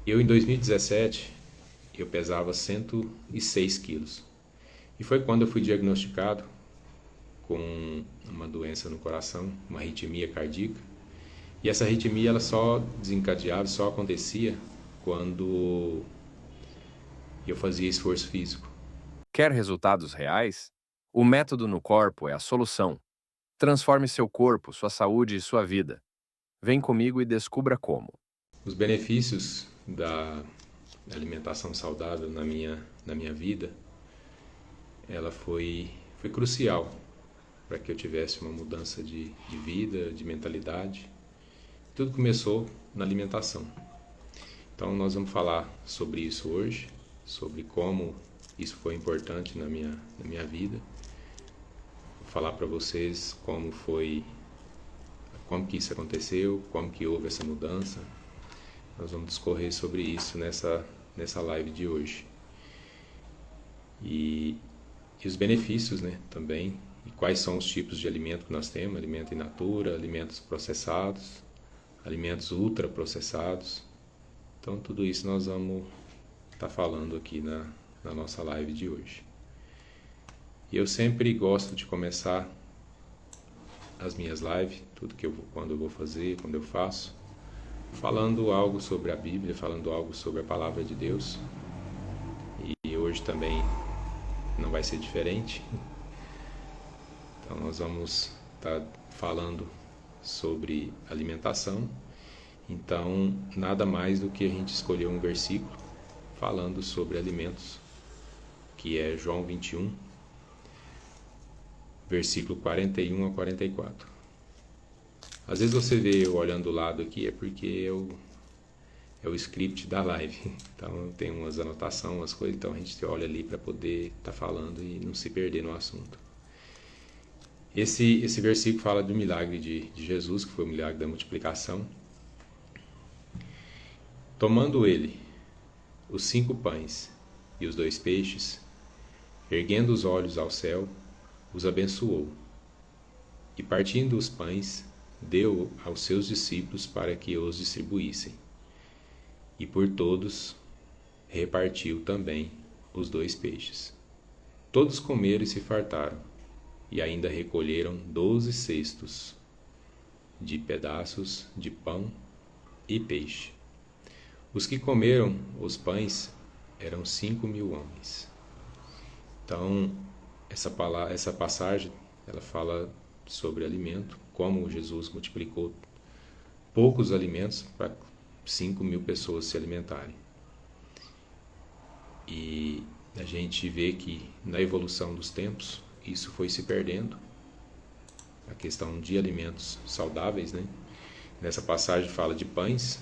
Em 2017, eu pesava 106 quilos. E foi quando eu fui diagnosticado com uma doença no coração, uma arritmia cardíaca. E essa arritmia ela só desencadeava, só acontecia quando eu fazia esforço físico. Quer resultados reais? O método no corpo é a solução. Transforme seu corpo, sua saúde e sua vida. Vem comigo e descubra como. Os benefícios da alimentação saudável na minha vida, ela foi crucial para que eu tivesse uma mudança de vida, de mentalidade. Tudo começou na alimentação. Então nós vamos falar sobre isso hoje, sobre como isso foi importante na minha vida. Vou falar para vocês como que isso aconteceu, como que houve essa mudança. Nós vamos discorrer sobre isso nessa live de hoje. E os benefícios, né, também, e quais são os tipos de alimento que nós temos, alimento in natura, alimentos processados, alimentos ultraprocessados. Então tudo isso nós vamos estar falando aqui na nossa live de hoje. E eu sempre gosto de começar as minhas lives, quando eu vou fazer, quando eu faço, falando algo sobre a Bíblia, falando algo sobre a Palavra de Deus. E hoje também não vai ser diferente. Então nós vamos estar falando sobre alimentação. Então, nada mais do que a gente escolher um versículo falando sobre alimentos, que é João 21, versículo 41 a 44. Às vezes você vê eu olhando do lado aqui, é porque é o script da live. Então tem umas anotações, umas coisas, então a gente olha ali para poder estar falando e não se perder no assunto. Esse versículo fala do milagre de Jesus, que foi o milagre da multiplicação. Tomando ele os 5 pães e os 2 peixes, erguendo os olhos ao céu, os abençoou. E partindo os pães, deu aos seus discípulos para que os distribuíssem. E por todos repartiu também os 2 peixes. Todos comeram e se fartaram, e ainda recolheram 12 cestos de pedaços de pão e peixe. Os que comeram os pães eram 5.000 homens. Então, essa passagem, ela fala sobre alimento, como Jesus multiplicou poucos alimentos para 5.000 pessoas se alimentarem. E a gente vê que na evolução dos tempos, isso foi se perdendo, a questão de alimentos saudáveis, né? Nessa passagem fala de pães.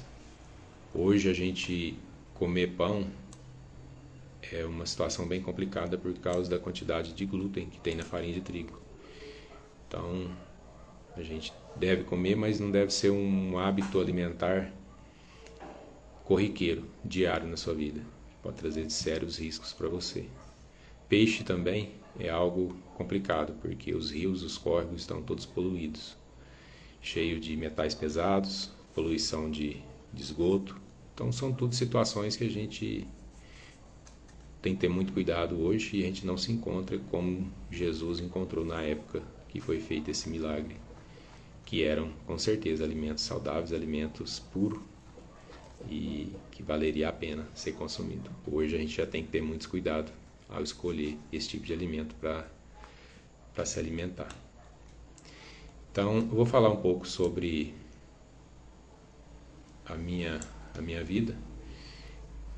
Hoje a gente comer pão é uma situação bem complicada por causa da quantidade de glúten que tem na farinha de trigo. Então, a gente deve comer, mas não deve ser um hábito alimentar corriqueiro, diário na sua vida. Pode trazer sérios riscos para você. Peixe também é algo complicado, porque os rios, os córregos estão todos poluídos, cheio de metais pesados, poluição de esgoto. Então são tudo situações que a gente tem que ter muito cuidado hoje e a gente não se encontra como Jesus encontrou na época que foi feito esse milagre, que eram com certeza alimentos saudáveis, alimentos puros e que valeria a pena ser consumido. Hoje a gente já tem que ter muito cuidado ao escolher esse tipo de alimento para se alimentar. Então eu vou falar um pouco sobre a minha vida.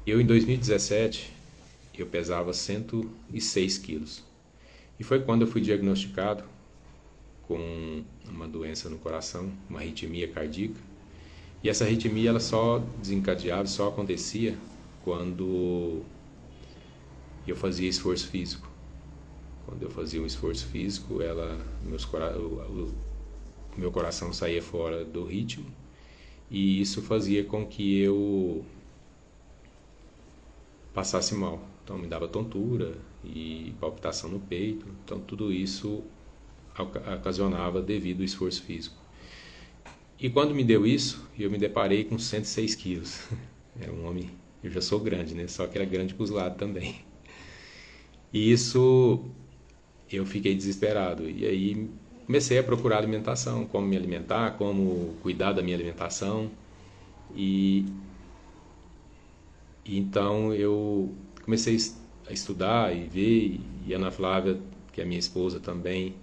Em 2017, eu pesava 106 quilos. E foi quando eu fui diagnosticado com uma doença no coração, uma arritmia cardíaca. E essa arritmia ela só desencadeava, só acontecia quando eu fazia esforço físico. Quando eu fazia um esforço físico, meu coração saía fora do ritmo. E isso fazia com que eu passasse mal. Então me dava tontura e palpitação no peito. Então tudo isso ocasionava devido ao esforço físico. E quando me deu isso, eu me deparei com 106 quilos. Era um homem, eu já sou grande, né? Só que era grande para os lados também. E isso eu fiquei desesperado. E aí comecei a procurar alimentação, como me alimentar, como cuidar da minha alimentação. E, e então eu comecei a estudar e ver, e a Ana Flávia, que é minha esposa também,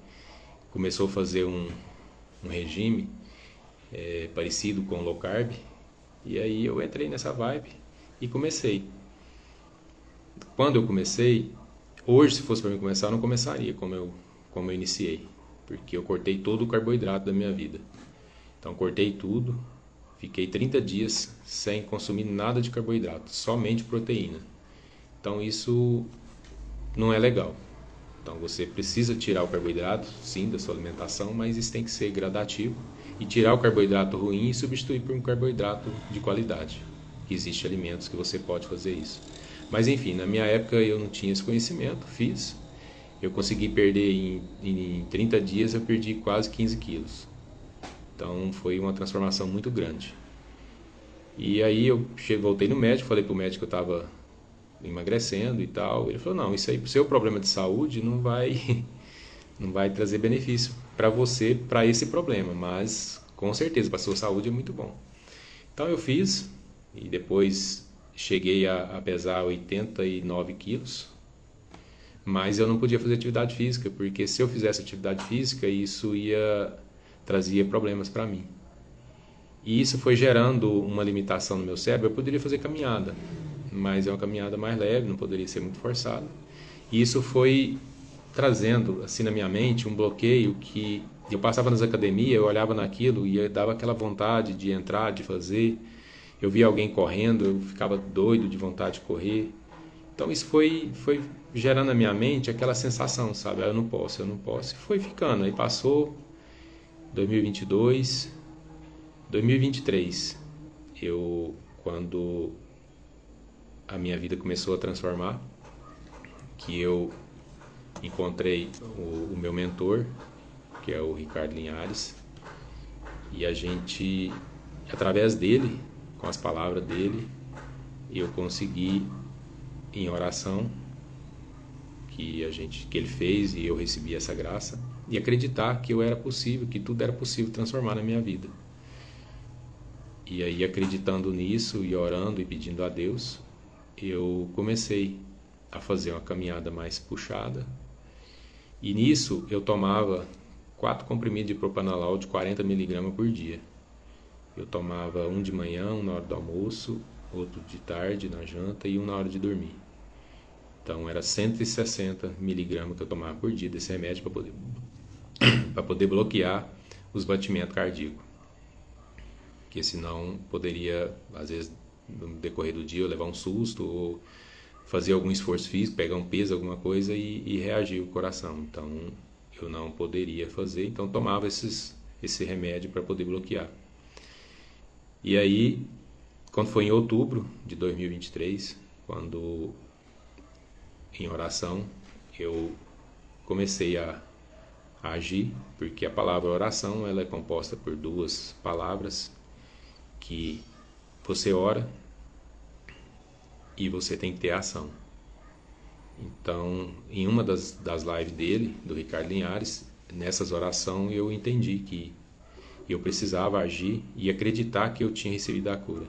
começou a fazer um regime parecido com low carb. E aí eu entrei nessa vibe e comecei. Quando eu comecei, hoje se fosse para mim começar, eu não começaria como eu iniciei, porque eu cortei todo o carboidrato da minha vida. Então cortei tudo, fiquei 30 dias sem consumir nada de carboidrato, somente proteína. Então isso não é legal. Então você precisa tirar o carboidrato, sim, da sua alimentação, mas isso tem que ser gradativo e tirar o carboidrato ruim e substituir por um carboidrato de qualidade. Existem alimentos que você pode fazer isso. Mas enfim, na minha época eu não tinha esse conhecimento, fiz. Eu consegui perder em 30 dias, eu perdi quase 15 quilos. Então foi uma transformação muito grande. E aí eu voltei no médico, falei pro médico que eu estava emagrecendo e tal. Ele falou, não, isso aí pro seu problema de saúde não vai não vai trazer benefício para você, para esse problema, mas com certeza para a sua saúde é muito bom. Então eu fiz e depois cheguei a pesar 89 quilos, mas eu não podia fazer atividade física, porque se eu fizesse atividade física, isso trazia problemas para mim. E isso foi gerando uma limitação no meu cérebro. Eu poderia fazer caminhada, mas é uma caminhada mais leve, não poderia ser muito forçada. E isso foi trazendo assim na minha mente um bloqueio que eu passava nas academias, eu olhava naquilo e eu dava aquela vontade de entrar, de fazer. Eu via alguém correndo, eu ficava doido de vontade de correr. Então isso foi gerando na minha mente aquela sensação, sabe? Eu não posso, eu não posso. E foi ficando. Aí passou 2022, 2023. Quando a minha vida começou a transformar, que eu encontrei o meu mentor, que é o Ricardo Linhares, e a gente, através dele, com as palavras dele, eu consegui, em oração, que ele fez e eu recebi essa graça, e acreditar que eu era possível, que tudo era possível transformar na minha vida. E aí, acreditando nisso e orando e pedindo a Deus, eu comecei a fazer uma caminhada mais puxada. E nisso eu tomava 4 comprimidos de propanolol de 40 mg por dia. Eu tomava um de manhã, um na hora do almoço, outro de tarde na janta e um na hora de dormir. Então era 160 mg que eu tomava por dia desse remédio para poder bloquear os batimentos cardíacos. Porque senão poderia, às vezes, no decorrer do dia, eu levar um susto ou fazer algum esforço físico, pegar um peso, alguma coisa e reagir o coração. Então eu não poderia fazer, então tomava esse remédio para poder bloquear. E aí, quando foi em outubro de 2023, quando em oração eu comecei a agir, porque a palavra oração ela é composta por 2 palavras que você ora e você tem que ter ação. Então, em uma das lives dele, do Ricardo Linhares, nessas orações eu entendi que eu precisava agir e acreditar que eu tinha recebido a cura.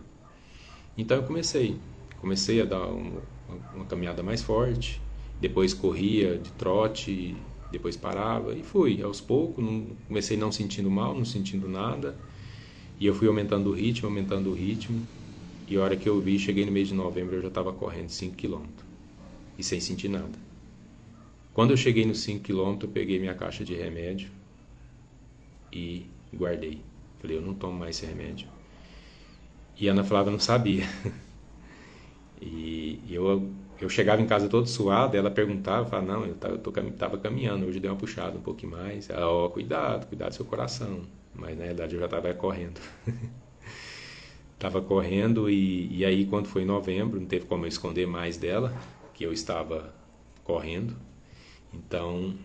Então eu comecei a dar uma caminhada mais forte, depois corria de trote, depois parava e fui aos poucos, comecei não sentindo mal, não sentindo nada, e eu fui aumentando o ritmo, e a hora que eu vi, cheguei no mês de novembro, eu já estava correndo 5 km e sem sentir nada. Quando eu cheguei nos 5 km, eu peguei minha caixa de remédio e guardei. Falei, eu não tomo mais esse remédio. E a Ana Flávia não sabia. E eu chegava em casa todo suado, ela perguntava, eu falava, não, eu tava caminhando, hoje dei uma puxada um pouquinho mais. Ela, ó, cuidado do seu coração. Mas na realidade eu já estava correndo. Tava correndo e aí quando foi em novembro, não teve como eu esconder mais dela, que eu estava correndo. Então,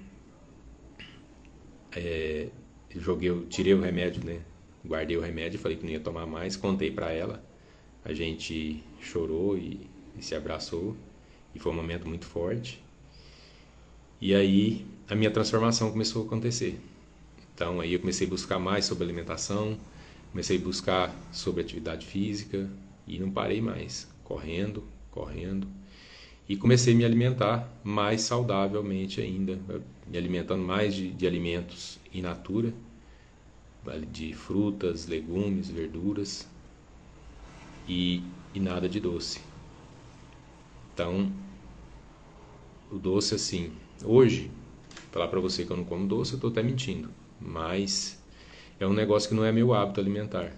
eu tirei o remédio, né? Guardei o remédio, falei que não ia tomar mais, contei para ela A gente chorou e se abraçou, e foi um momento muito forte. E aí a minha transformação começou a acontecer. Então aí eu comecei a buscar mais sobre alimentação, comecei a buscar sobre atividade física e não parei mais, correndo. E comecei a me alimentar mais saudavelmente ainda, me alimentando mais de alimentos in natura, de frutas, legumes, verduras e nada de doce. Então, o doce assim, hoje, falar para você que eu não como doce, eu estou até mentindo, mas é um negócio que não é meu hábito alimentar.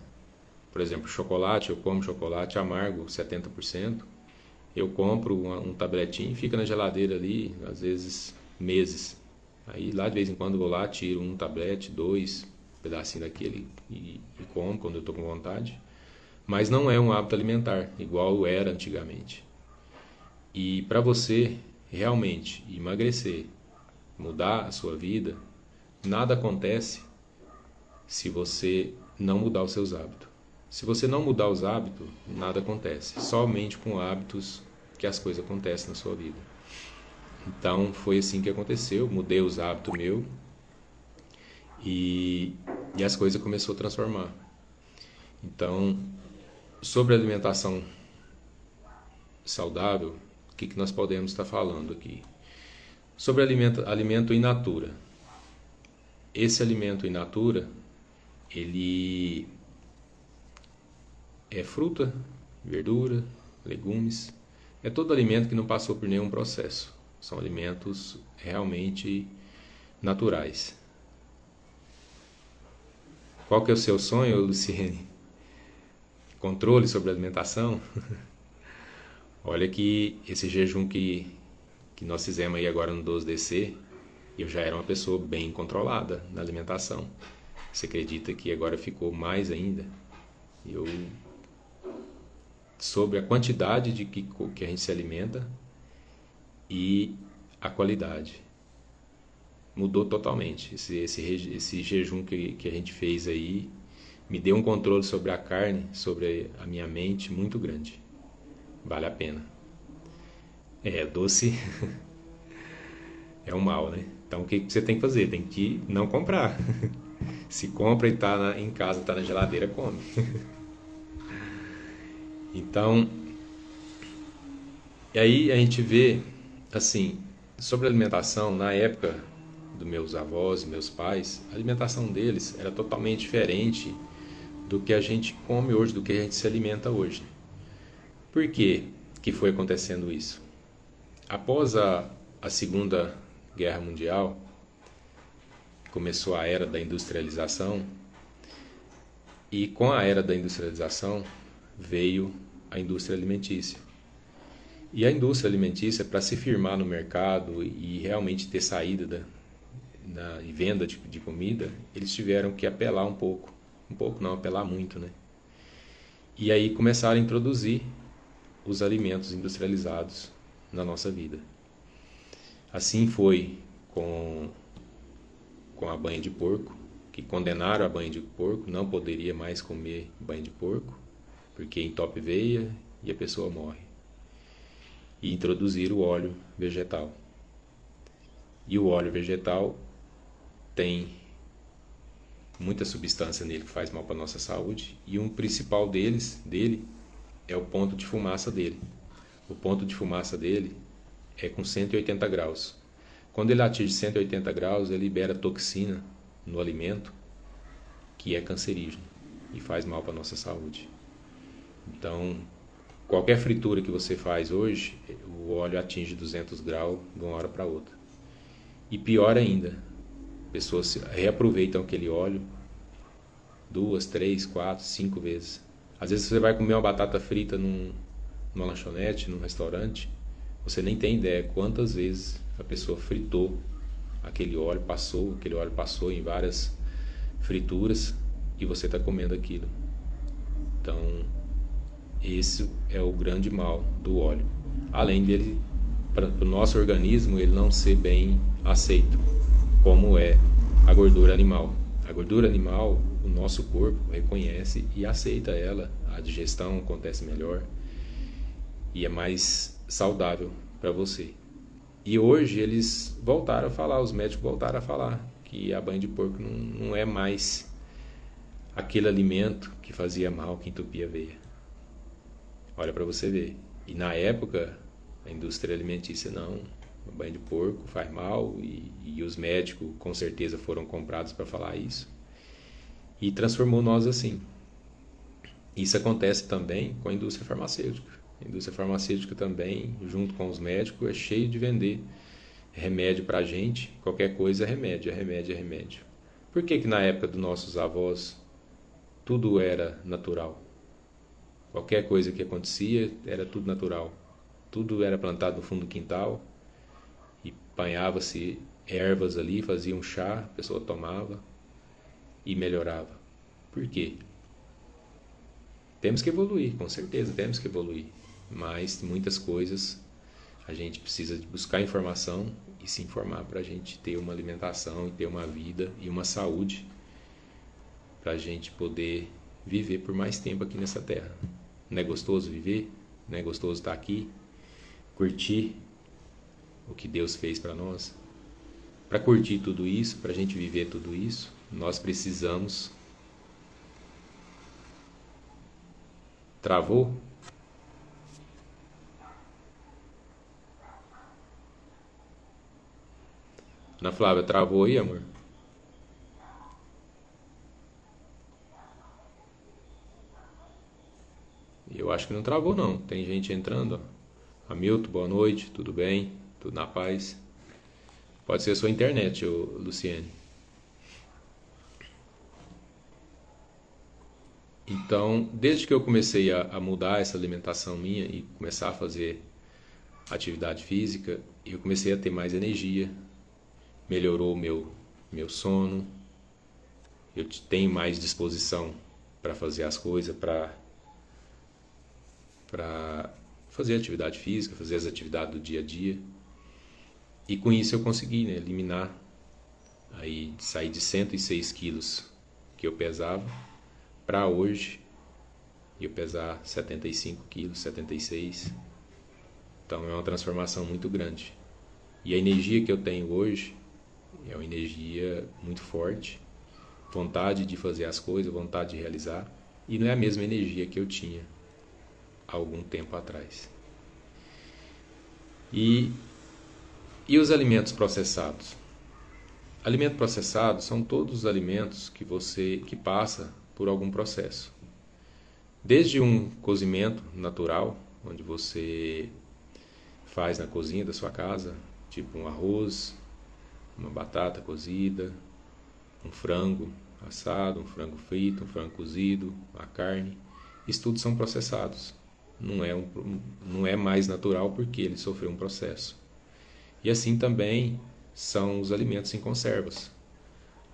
Por exemplo, chocolate, eu como chocolate amargo, 70%, eu compro um tabletinho e fica na geladeira ali, às vezes meses. Aí lá de vez em quando eu vou lá, tiro um tablete, 2, um pedacinho daquele e como quando eu estou com vontade. Mas não é um hábito alimentar, igual era antigamente. E para você realmente emagrecer, mudar a sua vida, nada acontece se você não mudar os seus hábitos. Se você não mudar os hábitos, nada acontece. Somente com hábitos que as coisas acontecem na sua vida. Então foi assim que aconteceu. Mudei os hábitos meus e as coisas começaram a transformar. Então, sobre alimentação saudável, o que nós podemos estar falando aqui? Sobre alimento in natura. Esse alimento in natura, ele é fruta, verdura, legumes. É todo alimento que não passou por nenhum processo. São alimentos realmente naturais. Qual que é o seu sonho, Luciene? Controle sobre a alimentação? Olha que esse jejum que nós fizemos aí agora no 12DC, eu já era uma pessoa bem controlada na alimentação. Você acredita que agora ficou mais ainda? Sobre a quantidade de que a gente se alimenta e a qualidade. Mudou totalmente. Esse jejum que a gente fez aí me deu um controle sobre a carne, sobre a minha mente muito grande. Vale a pena. Doce é um mal, né? Então o que você tem que fazer? Tem que não comprar. Se compra e está em casa, está na geladeira, come. Então, e aí a gente vê, assim, sobre a alimentação, na época dos meus avós, meus pais, a alimentação deles era totalmente diferente do que a gente come hoje, do que a gente se alimenta hoje. Por que foi acontecendo isso? Após a Segunda Guerra Mundial, começou a era da industrialização, e com a era da industrialização veio a indústria alimentícia. E a indústria alimentícia, para se firmar no mercado e realmente ter saída e venda de comida, eles tiveram que apelar apelar muito, né? E aí começaram a introduzir os alimentos industrializados na nossa vida. Assim foi com a banha de porco, que condenaram a banha de porco, não poderia mais comer banha de porco, porque entope veia e a pessoa morre. E introduziram o óleo vegetal. E o óleo vegetal tem muita substância nele que faz mal para a nossa saúde, e um principal dele é o ponto de fumaça dele. O ponto de fumaça dele é com 180 graus. Quando ele atinge 180 graus, ele libera toxina no alimento, que é cancerígeno e faz mal para a nossa saúde. Então, qualquer fritura que você faz hoje, o óleo atinge 200 graus de uma hora para outra. E pior ainda, pessoas reaproveitam aquele óleo 2, 3, 4, 5 vezes. Às vezes você vai comer uma batata frita numa lanchonete, num restaurante, você nem tem ideia quantas vezes a pessoa fritou aquele óleo passou em várias frituras e você está comendo aquilo. Então, esse é o grande mal do óleo. Além dele, para o nosso organismo, ele não ser bem aceito, como é a gordura animal. A gordura animal, o nosso corpo reconhece e aceita ela a digestão acontece melhor e é mais saudável para você. E hoje eles voltaram a falar, os médicos voltaram a falar que a banha de porco não é mais aquele alimento que fazia mal, que entupia a veia. Olha para você ver. E na época, a indústria alimentícia não, a banha de porco faz mal e os médicos com certeza foram comprados para falar isso. E transformou nós assim. Isso acontece também com a indústria farmacêutica. A indústria farmacêutica também, junto com os médicos, é cheio de vender remédio para a gente. Qualquer coisa é remédio, é remédio, é remédio. Por que na época dos nossos avós tudo era natural? Qualquer coisa que acontecia era tudo natural. Tudo era plantado no fundo do quintal e apanhava-se ervas ali, fazia um chá, a pessoa tomava e melhorava. Por quê? Temos que evoluir, com certeza, temos que evoluir. Mas muitas coisas a gente precisa de buscar informação e se informar para a gente ter uma alimentação e ter uma vida e uma saúde para a gente poder viver por mais tempo aqui nessa terra. Não é gostoso viver? Não é gostoso estar aqui? Curtir o que Deus fez para nós? Para curtir tudo isso, para a gente viver tudo isso, nós precisamos... Travou? Ana Flávia, travou aí, amor? Eu acho que não travou não. Tem gente entrando, ó. Hamilton, boa noite, tudo bem? Tudo na paz? Pode ser a sua internet, Luciene. Então, desde que eu comecei a mudar essa alimentação minha e começar a fazer atividade física, eu comecei a ter mais energia, melhorou o meu sono, eu tenho mais disposição para fazer as coisas, para fazer atividade física, fazer as atividades do dia a dia. E com isso eu consegui, né, eliminar, aí sair de 106 quilos que eu pesava, para hoje eu pesar 75 quilos, 76. Então é uma transformação muito grande. E a energia que eu tenho hoje é uma energia muito forte, vontade de fazer as coisas, vontade de realizar, e não é a mesma energia que eu tinha há algum tempo atrás. E os alimentos processados? Alimentos processados são todos os alimentos que passa por algum processo. Desde um cozimento natural, onde você faz na cozinha da sua casa, tipo um arroz, uma batata cozida, um frango assado, um frango frito, um frango cozido, a carne. Isso tudo são processados. Não é mais natural porque ele sofreu um processo. E assim também são os alimentos em conservas.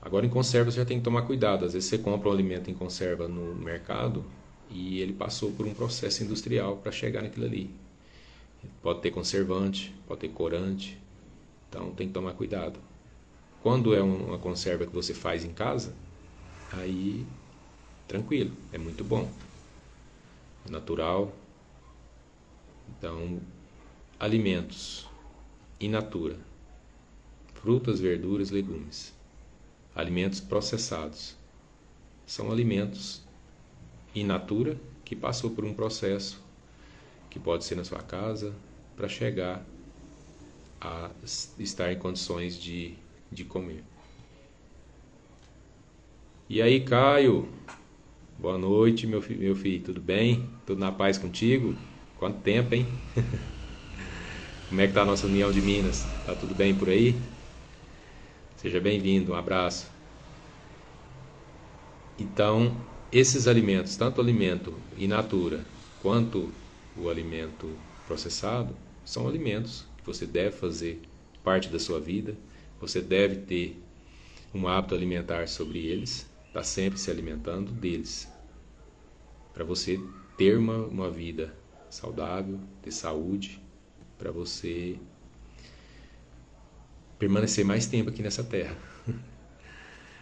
Agora, em conserva você já tem que tomar cuidado. Às vezes você compra um alimento em conserva no mercado e ele passou por um processo industrial para chegar naquilo ali. Pode ter conservante, pode ter corante. Então tem que tomar cuidado. Quando é uma conserva que você faz em casa, aí tranquilo, é muito bom. Natural. Então, alimentos in natura. Frutas, verduras, legumes. Alimentos processados. São alimentos in natura que passou por um processo que pode ser na sua casa para chegar a estar em condições de comer. E aí, Caio? Boa noite, meu filho. Tudo bem? Tudo na paz contigo? Quanto tempo, hein? Como é que tá a nossa União de Minas? Tá tudo bem por aí? Seja bem-vindo, um abraço. Então, esses alimentos, tanto o alimento in natura quanto o alimento processado, são alimentos que você deve fazer parte da sua vida, você deve ter um hábito alimentar sobre eles, está sempre se alimentando deles, para você ter uma vida saudável, ter saúde, para você permanecer mais tempo aqui nessa terra.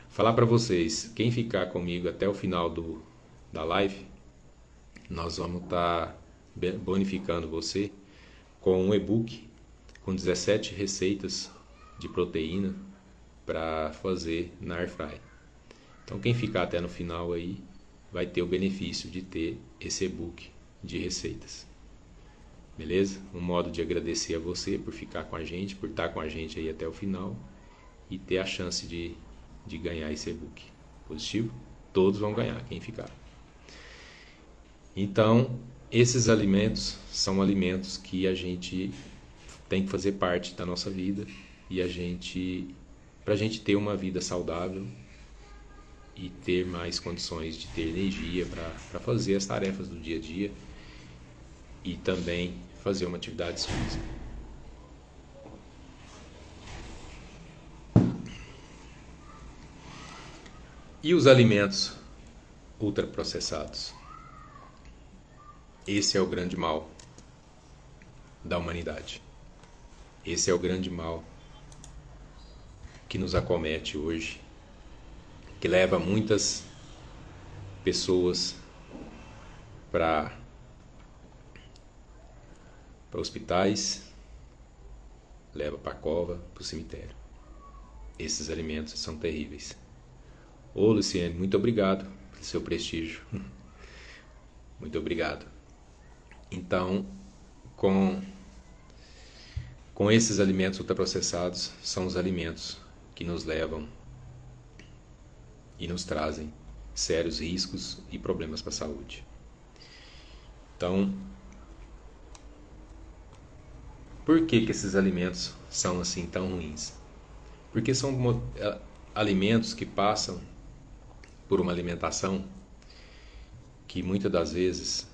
Falar para vocês, quem ficar comigo até o final da live, nós vamos estar bonificando você com um e-book com 17 receitas de proteína para fazer na Airfry. Então quem ficar até no final aí vai ter o benefício de ter esse e-book de receitas. Beleza? Um modo de agradecer a você por ficar com a gente, por estar com a gente aí até o final e ter a chance de ganhar esse e-book. Positivo? Todos vão ganhar, quem ficar. Então, esses alimentos são alimentos que a gente tem que fazer parte da nossa vida e para a gente ter uma vida saudável e ter mais condições de ter energia para fazer as tarefas do dia a dia e também fazer uma atividade física. E os alimentos ultraprocessados? Esse é o grande mal da humanidade. Esse é o grande mal que nos acomete hoje, que leva muitas pessoas para hospitais, leva para a cova, para o cemitério. Esses alimentos são terríveis. Ô Luciane, muito obrigado pelo seu prestígio. Muito obrigado. Então, com esses alimentos ultraprocessados, são os alimentos que nos levam e nos trazem sérios riscos e problemas para a saúde. Então, por que esses alimentos são assim tão ruins? Porque são alimentos que passam por uma alimentação que muitas das vezes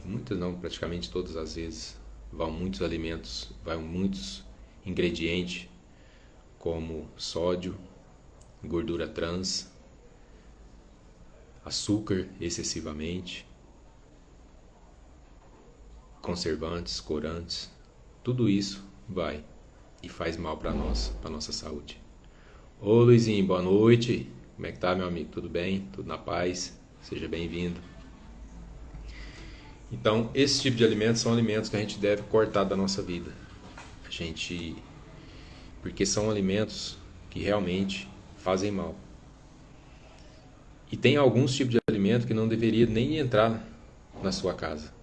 muitas não, praticamente todas as vezes, vão muitos alimentos, vão muitos ingredientes como sódio, gordura trans, açúcar excessivamente, conservantes, corantes, tudo isso vai e faz mal para nós, para nossa saúde. Ô Luizinho, boa noite. Como é que tá, meu amigo? Tudo bem? Tudo na paz? Seja bem-vindo. Então, esse tipo de alimentos são alimentos que a gente deve cortar da nossa vida. Porque são alimentos que realmente fazem mal. E tem alguns tipos de alimento que não deveria nem entrar na sua casa.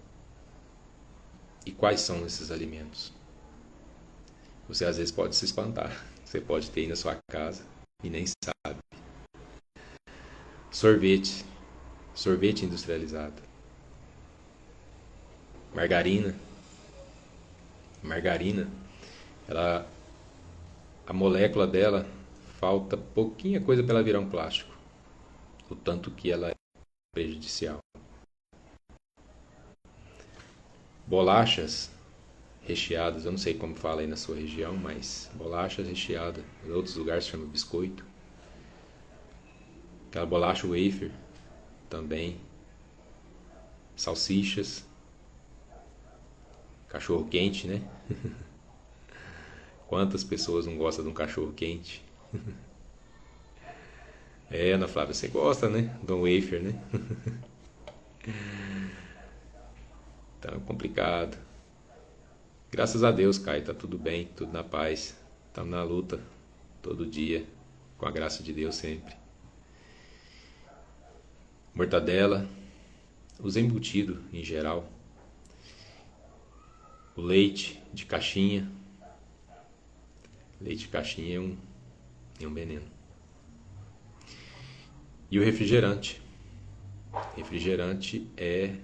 E quais são esses alimentos? Você às vezes pode se espantar. Você pode ter aí na sua casa e nem sabe. Sorvete industrializado. Margarina, a molécula dela falta pouquinha coisa para ela virar um plástico. O tanto que ela é prejudicial. Bolachas recheadas, eu não sei como fala aí na sua região, mas bolachas recheadas, em outros lugares se chama biscoito. Aquela bolacha wafer também. Salsichas. Cachorro quente, né? Quantas pessoas não gostam de um cachorro quente? Ana Flávia, você gosta, né? De um wafer, né? Então é complicado. Graças a Deus, Caio, tá tudo bem, tudo na paz. Estamos na luta todo dia, com a graça de Deus sempre. Mortadela, os embutidos em geral. O leite de caixinha. Leite de caixinha é um veneno. E o refrigerante. Refrigerante é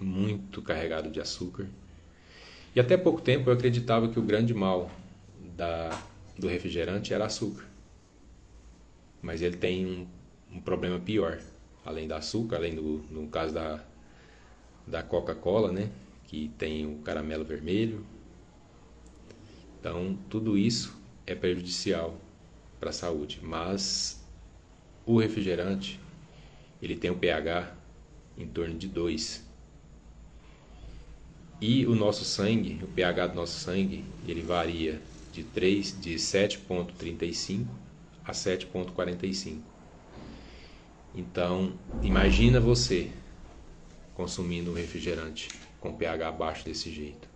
muito carregado de açúcar. E até pouco tempo eu acreditava que o grande mal do refrigerante era açúcar. Mas ele tem um problema pior. Além do açúcar, além no caso da Coca-Cola, né? Que tem o caramelo vermelho. Então, tudo isso é prejudicial para a saúde. Mas o refrigerante, ele tem um pH em torno de 2. E o nosso sangue, o pH do nosso sangue, ele varia de 7,35 a 7,45. Então, imagina você consumindo um refrigerante com pH baixo desse jeito.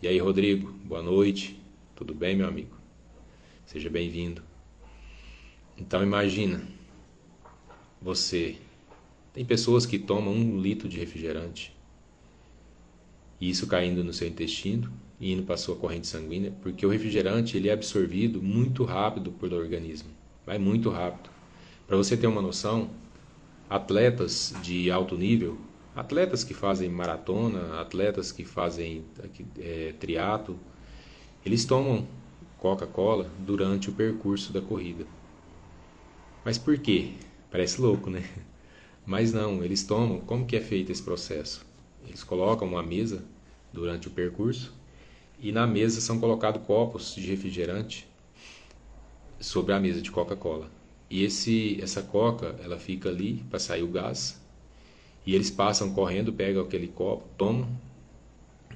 E aí, Rodrigo, boa noite, tudo bem, meu amigo? Seja bem-vindo. Então imagina, tem pessoas que tomam 1 litro de refrigerante, e isso caindo no seu intestino e indo para a sua corrente sanguínea, porque o refrigerante ele é absorvido muito rápido pelo organismo, vai muito rápido. Para você ter uma noção, atletas de alto nível, atletas que fazem maratona, atletas que fazem triatlo, eles tomam Coca-Cola durante o percurso da corrida. Mas por quê? Parece louco, né? Mas não, eles tomam. Como que é feito esse processo? Eles colocam uma mesa durante o percurso e na mesa são colocados copos de refrigerante sobre a mesa de Coca-Cola. E essa Coca, ela fica ali para sair o gás e eles passam correndo, pegam aquele copo, tomam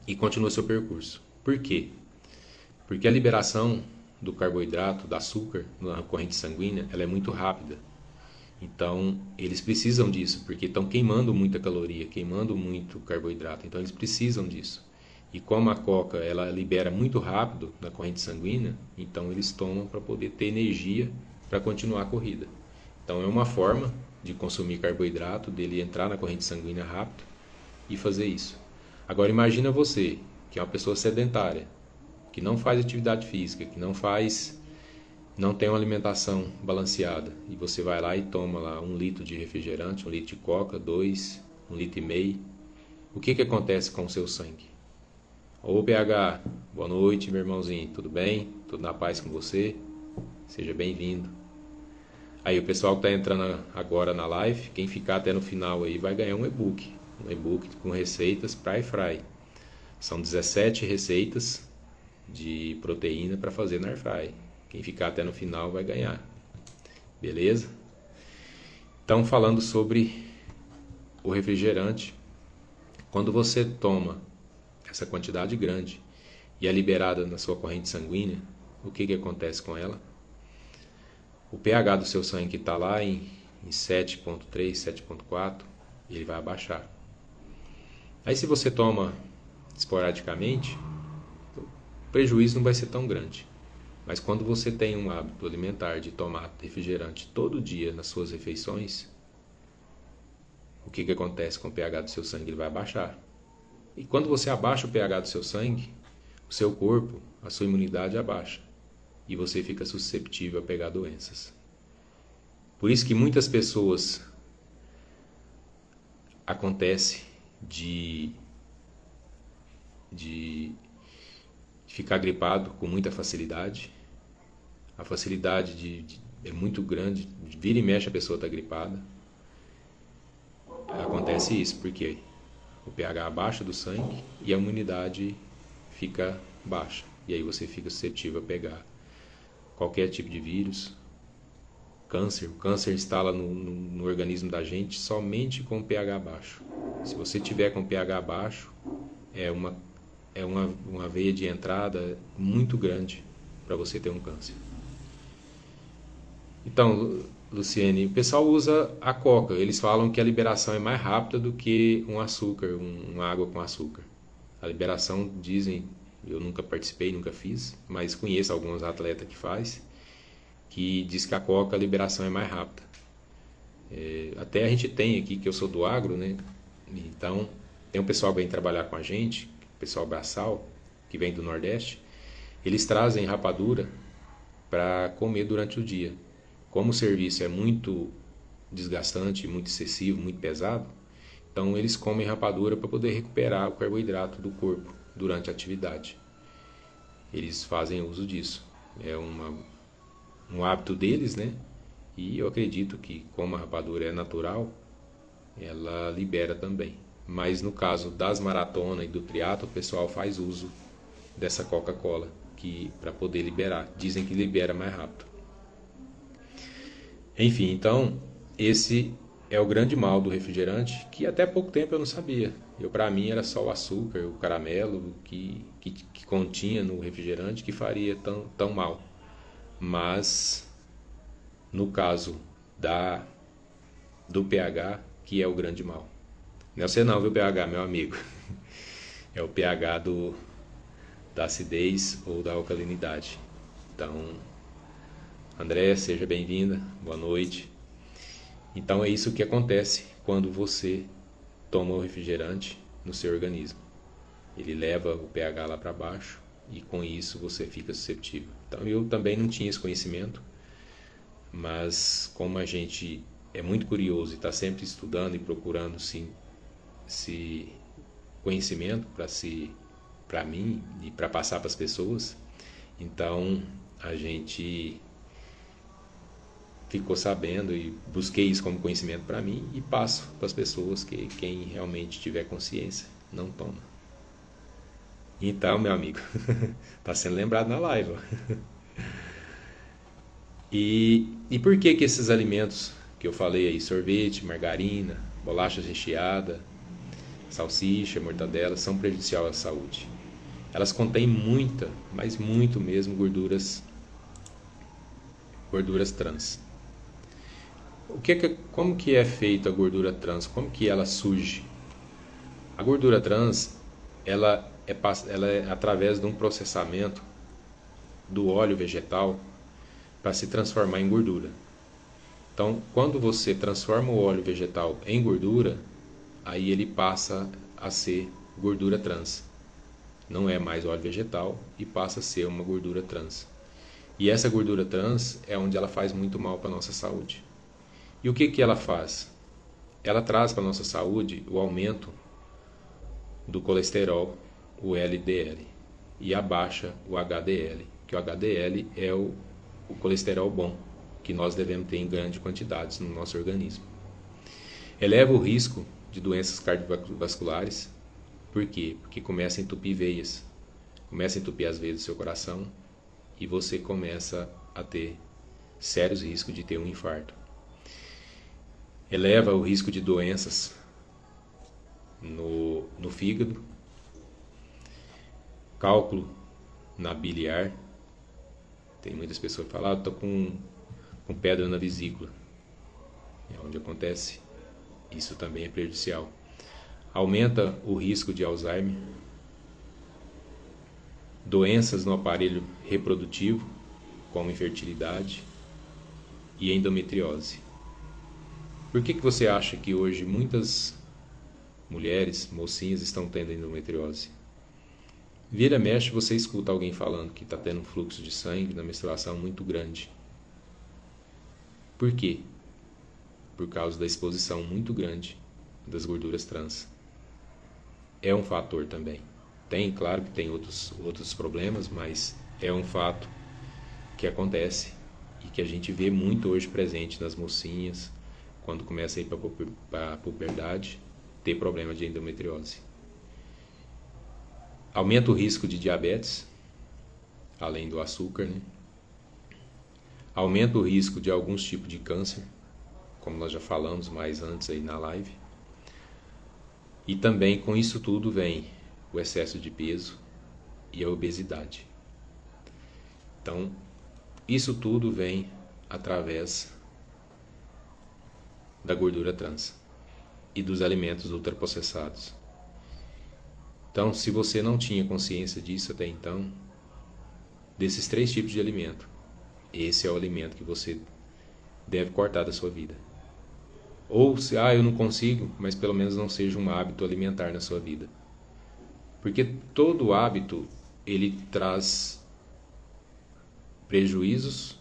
e continuam seu percurso. Por quê? Porque a liberação do carboidrato, do açúcar na corrente sanguínea, ela é muito rápida. Então, eles precisam disso, porque estão queimando muita caloria, queimando muito carboidrato. Então, eles precisam disso. E como a coca, ela libera muito rápido na corrente sanguínea, então eles tomam para poder ter energia para continuar a corrida. Então, é uma forma de consumir carboidrato, dele entrar na corrente sanguínea rápido e fazer isso. Agora, imagina você, que é uma pessoa sedentária, que não faz atividade física, que não tem uma alimentação balanceada, e você vai lá e toma lá 1 litro de refrigerante, 1 litro de coca, 2, 1,5 litro, o que acontece com o seu sangue? Ô PH, boa noite, meu irmãozinho, tudo bem? Tudo na paz com você? Seja bem-vindo. Aí o pessoal que está entrando agora na live, quem ficar até no final aí vai ganhar um e-book com receitas para air fry. São 17 receitas de proteína para fazer na air fry. Quem ficar até no final vai ganhar. Beleza? Então, falando sobre o refrigerante, quando você toma essa quantidade grande e é liberada na sua corrente sanguínea, o que acontece com ela? O pH do seu sangue que está lá em 7,3, 7,4, ele vai abaixar. Aí se você toma esporadicamente, o prejuízo não vai ser tão grande. Mas quando você tem um hábito alimentar de tomar refrigerante todo dia nas suas refeições, o que acontece com o pH do seu sangue? Ele vai abaixar. E quando você abaixa o pH do seu sangue, o seu corpo, a sua imunidade abaixa. E você fica susceptível a pegar doenças. Por isso que muitas pessoas acontece de ficar gripado com muita facilidade. A facilidade é muito grande, vira e mexe a pessoa está gripada. Acontece isso porque o pH abaixa do sangue e a imunidade fica baixa. E aí você fica suscetível a pegar qualquer tipo de vírus, câncer. O câncer instala no organismo da gente somente com pH baixo. Se você tiver com pH baixo, é uma veia de entrada muito grande para você ter um câncer. Então, Luciene, o pessoal usa a coca. Eles falam que a liberação é mais rápida do que um açúcar, uma água com açúcar. A liberação, dizem, eu nunca participei, nunca fiz, mas conheço alguns atletas que diz que a coca, a liberação é mais rápida. Até a gente tem aqui, que eu sou do agro, né? Então, tem um pessoal que vem trabalhar com a gente, o pessoal braçal, que vem do Nordeste, eles trazem rapadura para comer durante o dia. Como o serviço é muito desgastante, muito excessivo, muito pesado, então eles comem rapadura para poder recuperar o carboidrato do corpo durante a atividade. Eles fazem uso disso. É um hábito deles, né? E eu acredito que, como a rapadura é natural, ela libera também. Mas no caso das maratonas e do triatlo, o pessoal faz uso dessa Coca-Cola para poder liberar. Dizem que libera mais rápido. Enfim, então, esse é o grande mal do refrigerante, que até pouco tempo eu não sabia. Para mim era só o açúcar, o caramelo que continha no refrigerante que faria tão mal. Mas, no caso do pH, que é o grande mal. Não é você não, viu, pH, meu amigo? É o pH da acidez ou da alcalinidade. Então, André, seja bem-vinda, boa noite. Então é isso que acontece quando você toma o refrigerante no seu organismo. Ele leva o pH lá para baixo e com isso você fica susceptível. Então eu também não tinha esse conhecimento, mas como a gente é muito curioso e está sempre estudando e procurando esse conhecimento para mim e para passar para as pessoas, então a gente ficou sabendo e busquei isso como conhecimento para mim e passo para as pessoas que quem realmente tiver consciência não toma. Então, meu amigo, está sendo lembrado na live. E por que esses alimentos que eu falei aí, sorvete, margarina, bolacha recheada, salsicha, mortadela, são prejudiciais à saúde? Elas contêm muita, mas muito mesmo, gorduras trans. Como que é feita a gordura trans? Como que ela surge? A gordura trans, ela é através de um processamento do óleo vegetal para se transformar em gordura. Então, quando você transforma o óleo vegetal em gordura, aí ele passa a ser gordura trans. Não é mais óleo vegetal e passa a ser uma gordura trans. E essa gordura trans é onde ela faz muito mal para a nossa saúde. E o que ela faz? Ela traz para a nossa saúde o aumento do colesterol, o LDL, e abaixa o HDL, que o HDL é o colesterol bom, que nós devemos ter em grandes quantidades no nosso organismo. Eleva o risco de doenças cardiovasculares. Por quê? Porque começa a entupir veias, começa a entupir as veias do seu coração e você começa a ter sérios riscos de ter um infarto. Eleva o risco de doenças no fígado, cálculo na biliar. Tem muitas pessoas que falam, estou com pedra na vesícula. É onde acontece. Isso também é prejudicial. Aumenta o risco de Alzheimer, doenças no aparelho reprodutivo, como infertilidade e endometriose. Por que você acha que hoje muitas mulheres, mocinhas, estão tendo endometriose? Vira mexe, você escuta alguém falando que está tendo um fluxo de sangue na menstruação muito grande. Por quê? Por causa da exposição muito grande das gorduras trans. É um fator também. Claro que tem outros problemas, mas é um fato que acontece e que a gente vê muito hoje presente nas mocinhas, quando começa a ir para a puberdade, ter problema de endometriose. Aumenta o risco de diabetes, além do açúcar, né? Aumenta o risco de alguns tipos de câncer, como nós já falamos mais antes aí na live. E também com isso tudo vem o excesso de peso e a obesidade. Então, isso tudo vem através da gordura trans e dos alimentos ultraprocessados. Então, se você não tinha consciência disso até então, desses 3 tipos de alimento, esse é o alimento que você deve cortar da sua vida. Ou se, eu não consigo, mas pelo menos não seja um hábito alimentar na sua vida. Porque todo hábito, ele traz prejuízos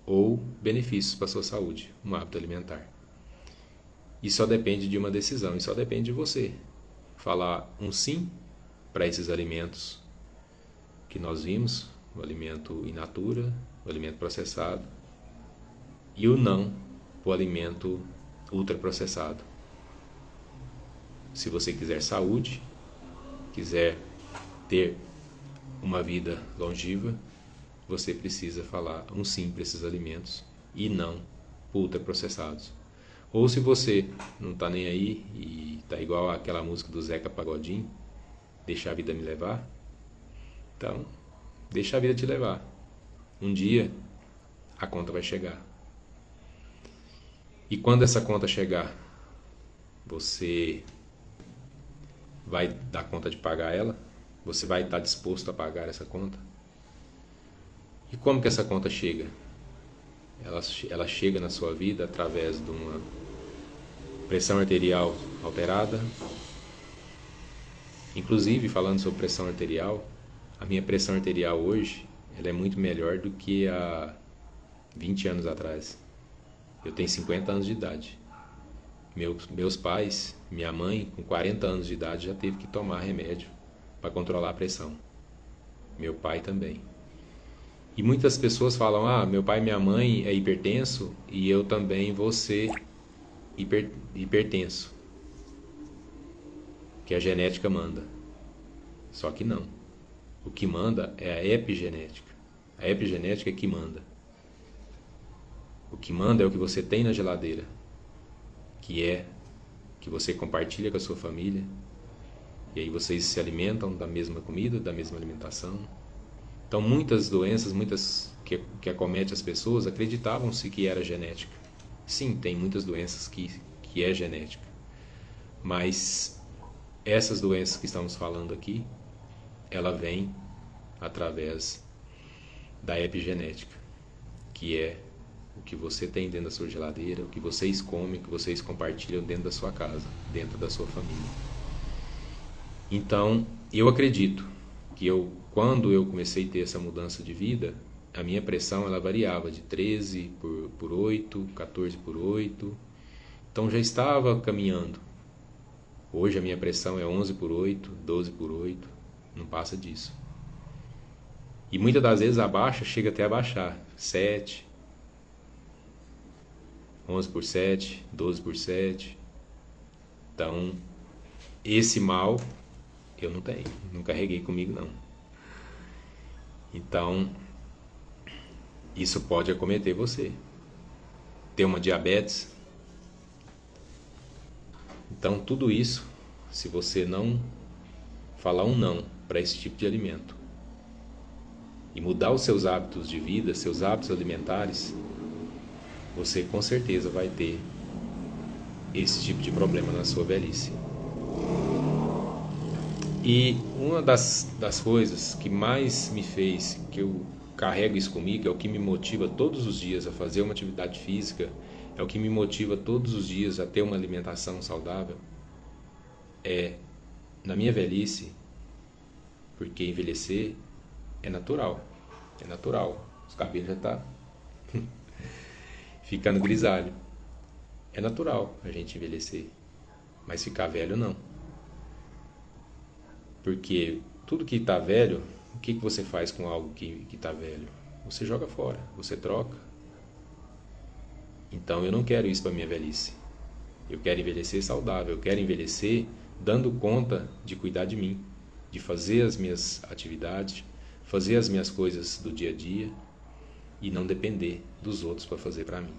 ou benefícios para a sua saúde, um hábito alimentar. E só depende de uma decisão, e só depende de você falar um sim para esses alimentos que nós vimos, o alimento in natura, o alimento processado, e o não para o alimento ultraprocessado. Se você quiser saúde, quiser ter uma vida longeva, você precisa falar um sim para esses alimentos e não para ultraprocessados. Ou se você não está nem aí e está igual aquela música do Zeca Pagodinho, deixa a vida me levar, então deixa a vida te levar. Um dia a conta vai chegar. E quando essa conta chegar, você vai dar conta de pagar ela? Você vai estar disposto a pagar essa conta? E como que essa conta chega? Ela chega na sua vida através de uma pressão arterial alterada. Inclusive, falando sobre pressão arterial, a minha pressão arterial hoje ela é muito melhor do que há 20 anos atrás. Eu tenho 50 anos de idade. Meus pais, minha mãe, com 40 anos de idade, já teve que tomar remédio para controlar a pressão. Meu pai também. E muitas pessoas falam, meu pai e minha mãe é hipertenso e eu também vou ser hipertenso. Que a genética manda. Só que não. O que manda é a epigenética. A epigenética é que manda. O que manda é o que você tem na geladeira, que você compartilha com a sua família, e aí vocês se alimentam da mesma comida, da mesma alimentação. Então muitas doenças, que acometem as pessoas, acreditavam-se que era genética. Sim, tem muitas doenças que é genética, mas essas doenças que estamos falando aqui, ela vem através da epigenética, que é o que você tem dentro da sua geladeira, o que vocês comem, o que vocês compartilham dentro da sua casa, dentro da sua família. Então, eu acredito que quando eu comecei a ter essa mudança de vida, a minha pressão ela variava de 13 por 8, 14 por 8. Então já estava caminhando. Hoje a minha pressão é 11 por 8, 12 por 8, não passa disso. E muitas das vezes abaixa, chega até a baixar, 7, 11 por 7, 12 por 7. Então, esse mal eu não tenho, não carreguei comigo não. Então, isso pode acometer você. Ter uma diabetes. Então, tudo isso, se você não falar um não para esse tipo de alimento e mudar os seus hábitos de vida, seus hábitos alimentares, você com certeza vai ter esse tipo de problema na sua velhice. E uma das coisas que mais me fez, que eu carrego isso comigo, é o que me motiva todos os dias a fazer uma atividade física, é o que me motiva todos os dias a ter uma alimentação saudável, na minha velhice, porque envelhecer é natural, os cabelos já estão ficando grisalho. É natural a gente envelhecer, mas ficar velho não. Porque tudo que está velho, o que você faz com algo que está velho? Você joga fora, você troca. Então eu não quero isso para minha velhice. Eu quero envelhecer saudável, eu quero envelhecer dando conta de cuidar de mim, de fazer as minhas atividades, fazer as minhas coisas do dia a dia e não depender dos outros para fazer para mim.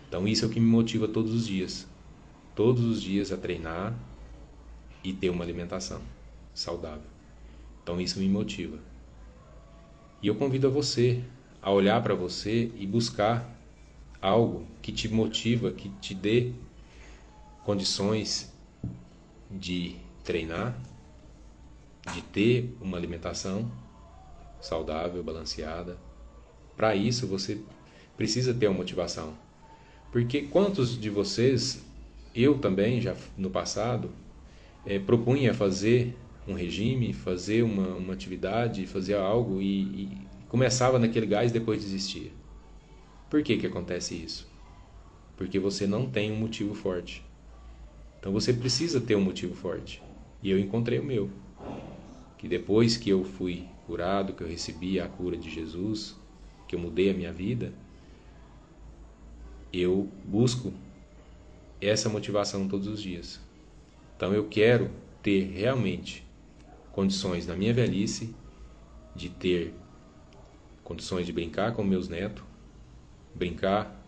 Então isso é o que me motiva todos os dias a treinar e ter uma alimentação saudável. Então isso me motiva. E eu convido a você a olhar para você e buscar algo que te motiva, que te dê condições de treinar, de ter uma alimentação saudável, balanceada. Para isso você precisa ter uma motivação. Porque quantos de vocês, eu também já no passado, propunha fazer um regime, fazer uma atividade, fazer algo e começava naquele gás e depois desistia. Por que acontece isso? Porque você não tem um motivo forte. Então você precisa ter um motivo forte. E eu encontrei o meu. Que depois que eu fui curado, que eu recebi a cura de Jesus, que eu mudei a minha vida, eu busco essa motivação todos os dias. Então eu quero ter realmente condições na minha velhice de ter condições de brincar com meus netos, brincar,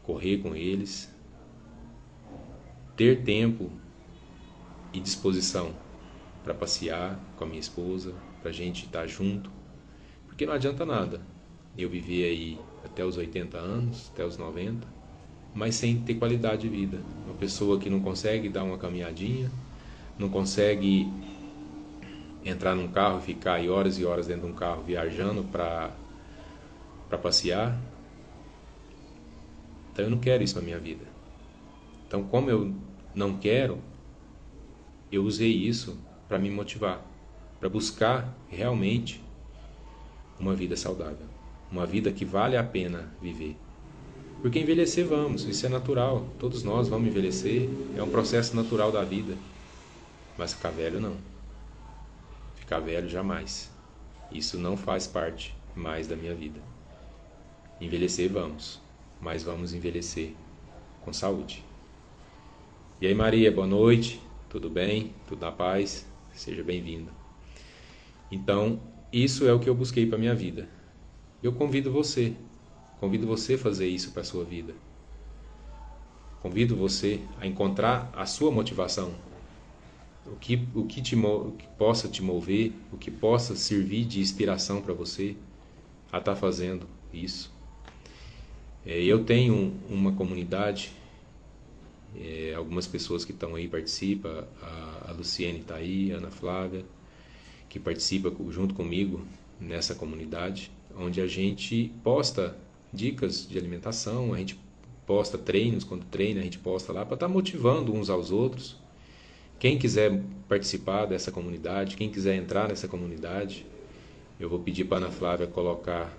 correr com eles, ter tempo e disposição para passear com a minha esposa, para a gente estar junto, porque não adianta nada eu viver aí até os 80 anos, até os 90, mas sem ter qualidade de vida. Uma pessoa que não consegue dar uma caminhadinha, não consegue entrar num carro e ficar aí horas e horas dentro de um carro viajando para passear. Então eu não quero isso na minha vida. Então, como eu não quero, eu usei isso para me motivar, para buscar realmente uma vida saudável, uma vida que vale a pena viver. Porque envelhecer vamos, isso é natural, todos nós vamos envelhecer, é um processo natural da vida. Mas ficar velho não. Ficar velho jamais. Isso não faz parte mais da minha vida. Envelhecer vamos, mas vamos envelhecer com saúde. E aí, Maria, boa noite, tudo bem? Tudo na paz? Seja bem-vinda. Então, isso é o que eu busquei para a minha vida. Eu convido você a fazer isso para a sua vida. Convido você a encontrar a sua motivação, o que possa te mover, o que possa servir de inspiração para você a estar fazendo isso. Eu tenho uma comunidade, algumas pessoas que estão aí participam, a Luciene está aí, a Ana Flávia, que participa junto comigo nessa comunidade, onde a gente posta dicas de alimentação, a gente posta treinos, quando treina a gente posta lá para estar motivando uns aos outros. Quem quiser participar dessa comunidade, quem quiser entrar nessa comunidade, eu vou pedir para a Ana Flávia colocar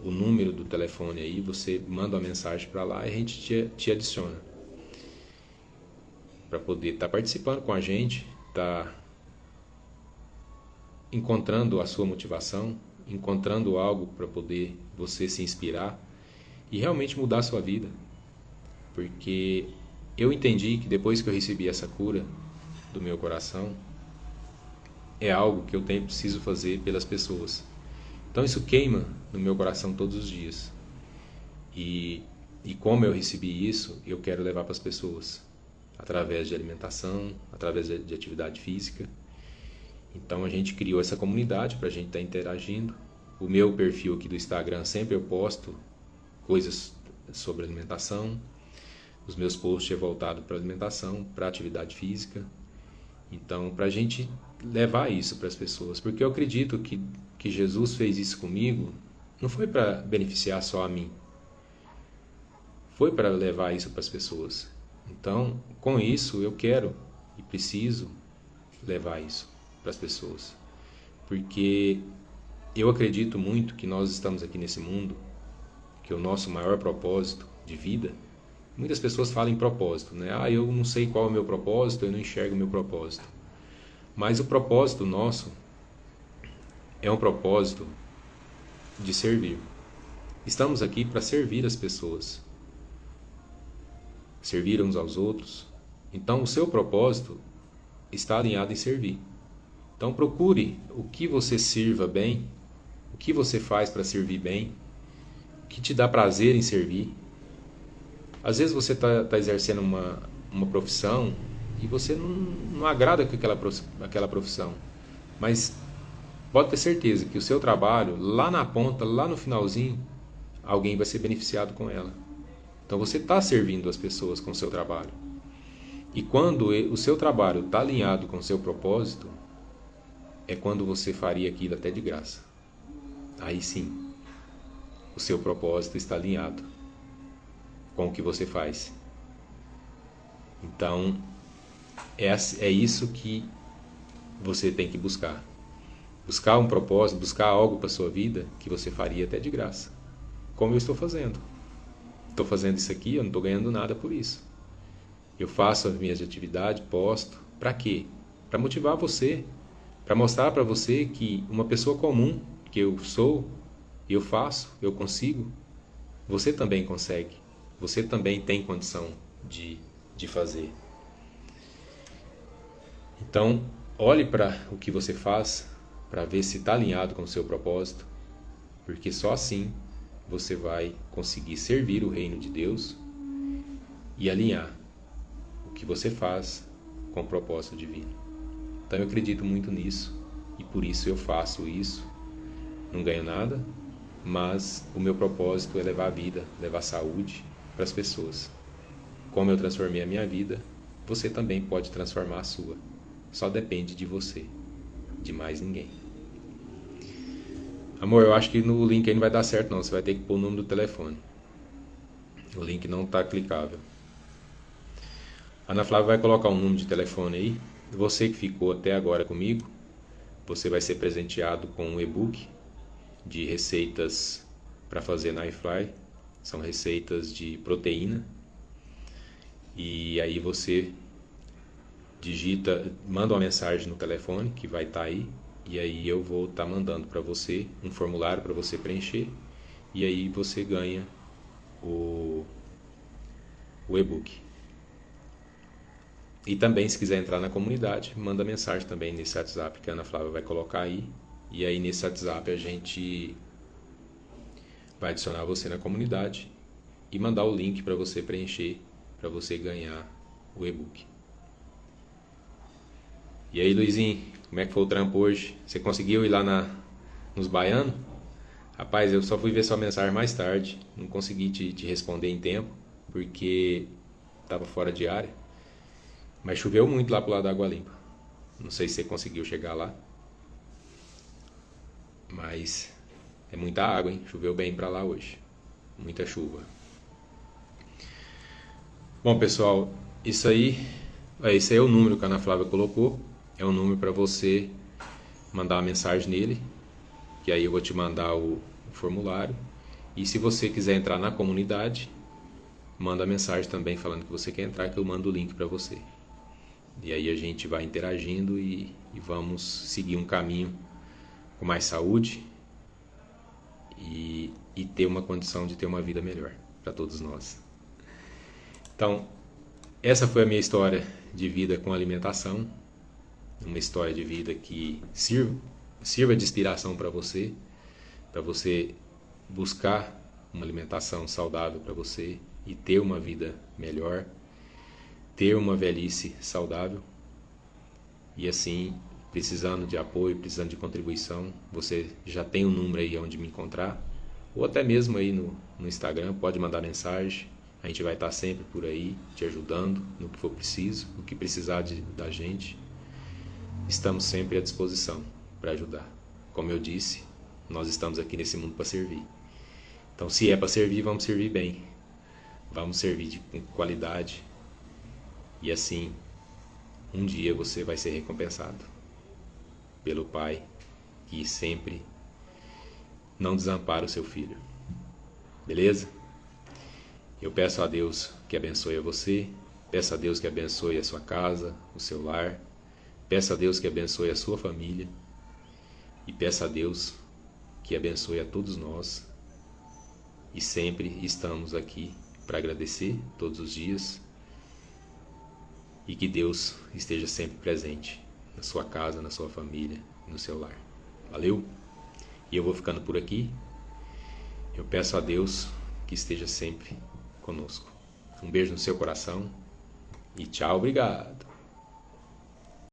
o número do telefone aí, você manda uma mensagem para lá e a gente te adiciona. Para poder estar participando com a gente, estar encontrando a sua motivação, encontrando algo para poder você se inspirar e realmente mudar a sua vida. Porque eu entendi que depois que eu recebi essa cura do meu coração, é algo que eu preciso fazer pelas pessoas. Então isso queima no meu coração todos os dias. E como eu recebi isso, eu quero levar para as pessoas, através de alimentação, através de atividade física. Então a gente criou essa comunidade para a gente estar interagindo. O meu perfil aqui do Instagram, sempre eu posto coisas sobre alimentação. Os meus posts é voltado para alimentação, para atividade física. Então, para a gente levar isso para as pessoas. Porque eu acredito que Jesus fez isso comigo, não foi para beneficiar só a mim. Foi para levar isso para as pessoas. Então, com isso, eu quero e preciso levar isso para as pessoas. Porque eu acredito muito que nós estamos aqui nesse mundo, que o nosso maior propósito de vida, muitas pessoas falam em propósito, né? Eu não sei qual é o meu propósito, eu não enxergo o meu propósito. Mas o propósito nosso é um propósito de servir. Estamos aqui para servir as pessoas, servir uns aos outros. Então, o seu propósito está alinhado em servir. Então, procure o que você sirva bem, o que você faz para servir bem, o que te dá prazer em servir. Às vezes você está exercendo uma profissão e você não agrada com aquela profissão, mas pode ter certeza que o seu trabalho, lá na ponta, lá no finalzinho, alguém vai ser beneficiado com ela. Então você está servindo as pessoas com o seu trabalho. E quando o seu trabalho está alinhado com o seu propósito, é quando você faria aquilo até de graça. Aí sim, o seu propósito está alinhado com o que você faz. Então, é isso que você tem que buscar. Buscar um propósito, buscar algo para a sua vida que você faria até de graça. Como eu estou fazendo. Estou fazendo isso aqui, eu não estou ganhando nada por isso. Eu faço as minhas atividades, posto. Para quê? Para motivar você. Para mostrar para você que uma pessoa comum, que eu sou, eu faço, eu consigo, você também consegue. Você também tem condição de fazer. Então, olhe para o que você faz, para ver se está alinhado com o seu propósito, porque só assim você vai conseguir servir o reino de Deus e alinhar o que você faz com o propósito divino. Então eu acredito muito nisso e por isso eu faço isso. Não ganho nada, mas o meu propósito é levar a vida, levar saúde para as pessoas. Como eu transformei a minha vida, você também pode transformar a sua. só depende de você, de mais ninguém. Amor, eu acho que no link aí não vai dar certo não, você vai ter que pôr o número do telefone. O link não está clicável. A Ana Flávia vai colocar um número de telefone aí. Você que ficou até agora comigo, você vai ser presenteado com um e-book de receitas para fazer na iFly. São receitas de proteína. E aí você digita, manda uma mensagem no telefone que vai estar aí. E aí eu vou estar mandando para você um formulário para você preencher. E aí você ganha o e-book. E também, se quiser entrar na comunidade, manda mensagem também nesse WhatsApp que a Ana Flávia vai colocar aí. E aí nesse WhatsApp a gente vai adicionar você na comunidade e mandar o link para você preencher, para você ganhar o e-book. E aí, Luizinho, como é que foi o trampo hoje? Você conseguiu ir lá nos baianos? Rapaz, eu só fui ver sua mensagem mais tarde. Não consegui te responder em tempo, porque estava fora de área. Mas choveu muito lá pro lado da Água Limpa. Não sei se você conseguiu chegar lá. Mas é muita água, hein? Choveu bem para lá hoje. Muita chuva. Bom, pessoal, esse aí é o número que a Ana Flávia colocou. É um número para você mandar uma mensagem nele. Que aí eu vou te mandar o formulário. E se você quiser entrar na comunidade, manda mensagem também falando que você quer entrar, que eu mando o link para você. E aí a gente vai interagindo e vamos seguir um caminho com mais saúde e ter uma condição de ter uma vida melhor para todos nós. Então, essa foi a minha história de vida com alimentação. Uma história de vida que sirva de inspiração para você buscar uma alimentação saudável para você e ter uma vida melhor, ter uma velhice saudável. E assim, precisando de apoio, precisando de contribuição, você já tem um número aí onde me encontrar, ou até mesmo aí no Instagram, pode mandar mensagem. A gente vai estar sempre por aí, te ajudando no que for preciso, o que precisar da gente. Estamos sempre à disposição para ajudar. Como eu disse, nós estamos aqui nesse mundo para servir. Então, se é para servir, vamos servir bem. Vamos servir com qualidade. E assim, um dia você vai ser recompensado pelo Pai que sempre não desampara o seu filho. Beleza? Eu peço a Deus que abençoe a você. Peço a Deus que abençoe a sua casa, o seu lar. Peço a Deus que abençoe a sua família. E peço a Deus que abençoe a todos nós. E sempre estamos aqui para agradecer todos os dias. E que Deus esteja sempre presente na sua casa, na sua família, no seu lar. Valeu? E eu vou ficando por aqui. Eu peço a Deus que esteja sempre conosco. Um beijo no seu coração e tchau, obrigado.